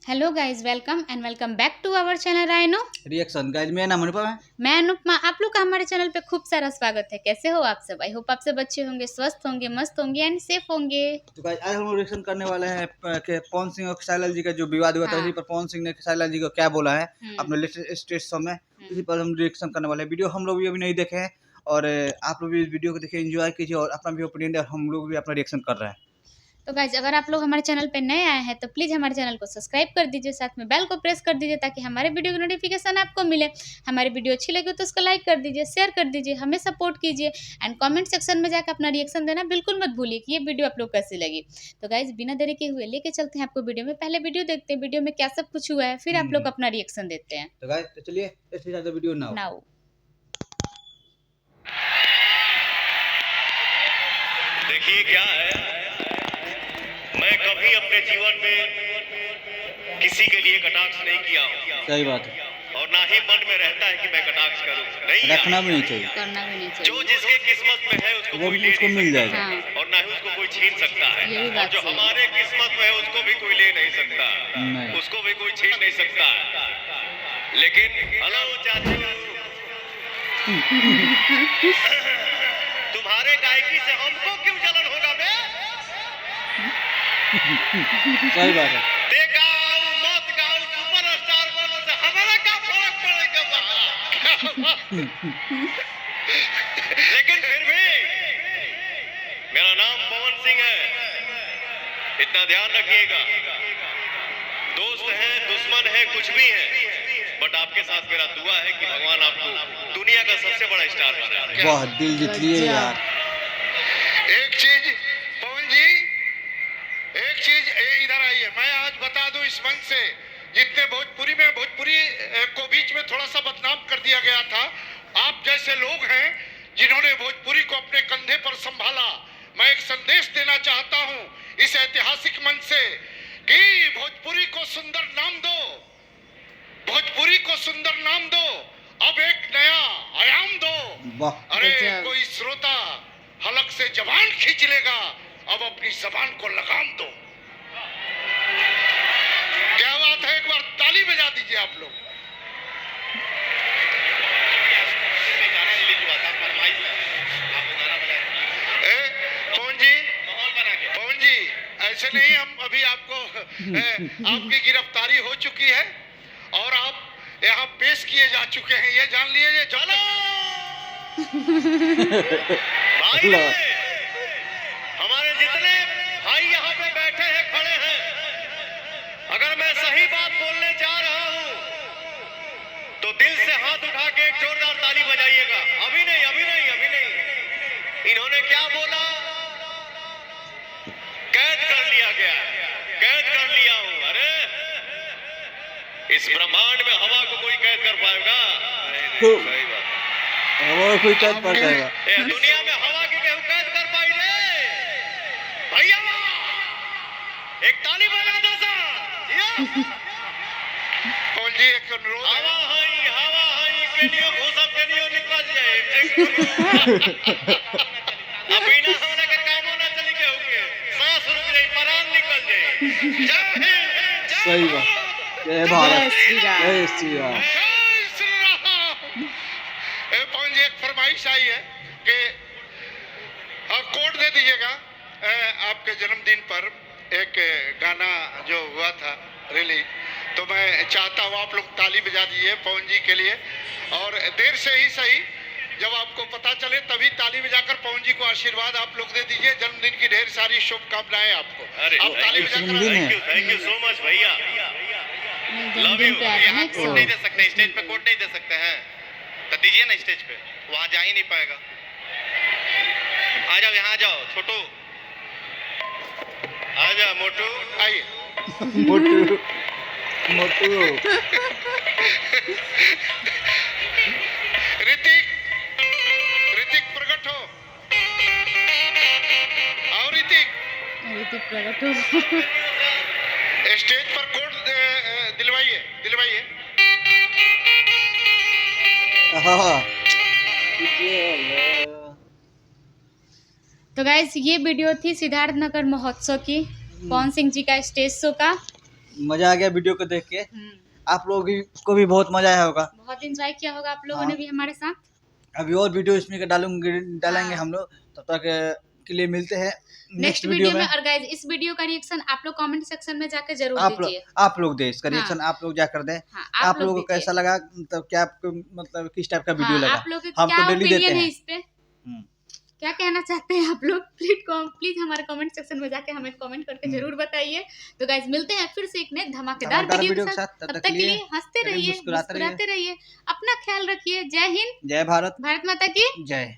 Hello guys, welcome and welcome back to our channel rhino reaction guys. मेरा नाम अनुपम है। मैं अनुपमा। आप लोग का हमारे चैनल पे खूब सारा स्वागत है। कैसे हो आप सब? आई होप आप सब अच्छे होंगे, स्वस्थ होंगे, मस्त होंगे एंड सेफ होंगे। तो गाइस आज हम लोग रिएक्शन करने वाले हैं कि पवन सिंह और खेसारी जी का जो विवाद हुआ था, हाँ। इसी पर पवन सिंह ने खेसारी जी को क्या बोला है अपने हम्म। लेटेस्ट स्टेज शो में, इसी पर हम रिएक्शन करने वाले हैं। वीडियो हम लोग भी अभी नहीं देखे हैं और आप लोग भी इस वीडियो को देखिए, एंजॉय कीजिए और अपना भी ओपिनियन दे और हम लोग भी अपना रिएक्शन कर रहे हैं। तो गाइस, अगर आप लोग हमारे चैनल पे नए आए हैं तो प्लीज़ हमारे चैनल को सब्सक्राइब कर दीजिए, साथ में बेल को प्रेस कर दीजिए ताकि हमारे वीडियो की नोटिफिकेशन आपको मिले। हमारी वीडियो अच्छी लगी तो उसको लाइक कर दीजिए, शेयर कर दीजिए, हमें सपोर्ट कीजिए एंड कमेंट सेक्शन में जाकर अपना रिएक्शन देना बिल्कुल मत भूलिए कि ये वीडियो आप लोग कैसी लगी। तो गाइस, बिना देरी के हुए लेके चलते हैं आपको वीडियो में। पहले वीडियो देखते हैं, वीडियो में क्या सब कुछ हुआ है, फिर आप लोग अपना रिएक्शन देते हैं। तो गाइस तो चलिए इससे ज़्यादा वीडियो नाउ। देखिए क्या है, मैं कभी अपने जीवन में किसी के लिए कटाक्ष नहीं किया हूँ सही बात है, और ना ही मन में रहता है कि मैं कटाक्ष करूँ। नहीं रखना भी नहीं चाहिए, करना भी नहीं जो चाहिए। जिसके किस्मत में है उसको वो कोई ले उसको नहीं मिल सकता जाएगा। हाँ। और ना ही उसको कोई छीन सकता है। ये भी और बात जो सही है। हमारे किस्मत में है उसको भी कोई ले नहीं सकता, नहीं। उसको भी कोई छीन नहीं सकता। लेकिन हेलो चाचू, तुम्हारे गायकी से हमको क्यों जलन होगा बे? सही बात है। ते गाओ मत गाओ, सुपरस्टार बनो से हमारा क्या फर्क पड़ेगा बा? लेकिन फिर भी मेरा नाम पवन सिंह है, इतना ध्यान रखिएगा। दोस्त है, दुश्मन है, कुछ भी है, बट आपके साथ मेरा दुआ है कि भगवान आपको दुनिया का सबसे बड़ा स्टार बनाए। वाह, दिल जीत लिए यार। एक चीज पवन जी, एक चीज इधर आइए, मैं आज बता दूं इस मंच से, जितने भोजपुरी को बीच में थोड़ा सा बदनाम कर दिया गया था, आप जैसे लोग हैं जिन्होंने भोजपुरी को अपने कंधे पर संभाला। मैं एक संदेश देना चाहता हूं इस ऐतिहासिक मंच से कि भोजपुरी को सुंदर नाम दो, भोजपुरी को सुंदर नाम दो, अब एक नया आयाम दो। वाह, अरे कोई श्रोता हलक से जबान खींच लेगा, अब अपनी जबान को लगाम दो। क्या बात है, एक बार ताली बजा दीजिए आप लोग। पवन जी ऐसे नहीं, हम अभी आपको आपकी गिरफ्तारी हो चुकी है और आप यहाँ पेश किए जा चुके हैं, ये जान लीजिए। चलो भाई, हमारे जितने भाई यहाँ पे बैठे हैं, खड़े हैं, अगर मैं सही बात बोलने जा रहा हूँ तो दिल से हाथ उठा के एक जोरदार ताली बजाइएगा। अभी नहीं, अभी नहीं, अभी नहीं। इन्होंने क्या बोला? कैद कर लिया गया, कैद कर लिया हूं। अरे इस ब्रह्मांड में हवा को कोई कैद कर पाएगा? सही बात, और कोई कैद पड़ जाएगा। दुनिया में हवा की केहू कैद कर पाई रे भैया? एक ताली बजा दो सा। पवन जी एक अनुरोध है। हवा है केनियो घोसम केनियो निकल जाए। अभी ना होने के कामों ना चली के होके सांस रुक जाए, प्राण निकल जाए। जय हिंद, जय सही बात। जय भारत, जय श्री राम। जय श्री राम। जय श्री राम। पवन जी एक फरमाइश आई है कि कोड दे दीजिएगा। आपके जन्मदिन पर एक गाना जो हुआ था रिलीज, तो मैं चाहता हूँ आप लोग ताली बजा दीजिए पवन जी के लिए, और देर से ही सही, जब आपको पता चले तभी ताली बजाकर पवन जी को आशीर्वाद आप लोग दे दीजिए। जन्मदिन की ढेर सारी शुभकामनाएं आपको। अरे आप ताली बजाकर थैंक यू सो मच भैया, लव यू। यहाँ कोड नहीं दे सकते, स्टेज पे कोड नहीं दे सकते हैं, तो दीजिए ना स्टेज पे, वहां जा ही नहीं पाएगा। आ जाओ, यहाँ आ जाओ छोटू, आ जाओ मोटू, आइए। मोटू मोटू। ऋतिक, ऋतिक प्रकट हो, और ऋतिक प्रकट हो। स्टेज पर कोड दिलवाइए, दिलवाइए। हाँ। तो गाइस, ये वीडियो थी सिद्धार्थनगर महोत्सव की, पवन सिंह जी का स्टेज शो का। मजा आ गया वीडियो को देख के। आप लोगों को भी बहुत मजा आया होगा। बहुत एंजॉय किया होगा आप लोगों हाँ। ने भी हमारे साथ। अभी और वीडियो इसमें डालेंगे हाँ। हम लोग, तब तक के लिए मिलते हैं नेक्स्ट वीडियो में। और गाइज इस वीडियो का रिएक्शन आप लोग कमेंट सेक्शन में जाके जरूर दीजिए। आप लोग दे इसका रिएक्शन, आप लोग जाकर दें। हाँ, आप लोगों को कैसा लगा, मतलब क्या आपको मतलब किस टाइप का वीडियो लगा, आप लोग के हम क्या तो डेली देते ओपिनियन है हैं। इस पे, क्या कहना चाहते हैं आप लोग, प्लीज हमारे कमेंट सेक्शन में जाके हमें कमेंट करके जरूर बताइए। तो गाइज मिलते हैं फिर से एक नए धमाकेदार वीडियो के साथ। तब तक के लिए हंसते रहिए, मुस्कुराते रहिए, अपना ख्याल रखिए। जय हिंद, जय भारत, भारत माता की जय।